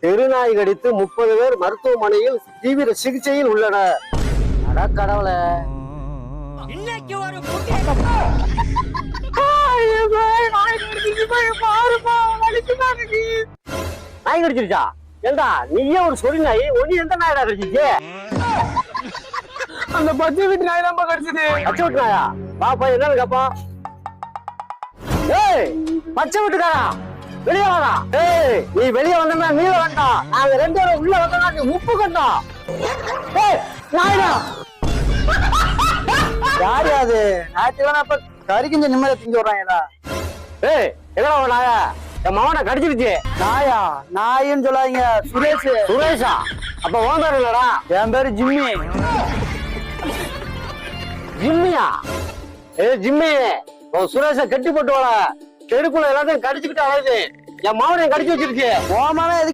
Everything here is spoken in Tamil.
தெருநாய் கடித்து 30 பேர் மருத்துவமனையில் தீவிர சிகிச்சையில் உள்ளனர். அட கடவுளே. இன்னைக்கு ஒரு நாய் கடிச்சிருச்சா? ஏண்டா நீயே ஒரு சொறி நாய், ஒண்ணு எந்த நாயடா கடிச்சிச்சு? அந்த பச்சை வீட்டு நாய் தான் கடிச்சது. பச்சை வீட்டு நாயா? பாப்பா என்னன்னு கேப்பா. ஏய் பச்சை வீட்டுக்காரா, வெளியே வாடா. ஏய் நீ வெளியே வந்தா நீல வேண்டாம், நாங்க 2 பேரும் உள்ள வந்தா நீ உப்பு கண்டோம். ஏய் நாயடா. யாரு அது? ஞாயிற்றுக்கிழமை அப்ப கறிக்கிஞ்ச நிம்மதியை திங்க விடுறாங்களா? ஏய் எங்கடா உன் நாய? என் மகனை கடிச்சிருச்சு. நாயா? நாயின்னு சொல்லாதீங்க, சுரேஷ். சுரேஷா? அப்ப உன் பேர் இல்லடா? என் பேரு ஜிம்மி. ஜிம்மியா? ஏ ஜிம்மி, உன் சுரேஷ கட்டி போட்டு வாழ. தெருக்குள்ள எல்லாத்தையும் கடிச்சுக்கிட்டு அழகு. என் மகனை கடிச்சு வச்சிருச்சு. ஓமான எது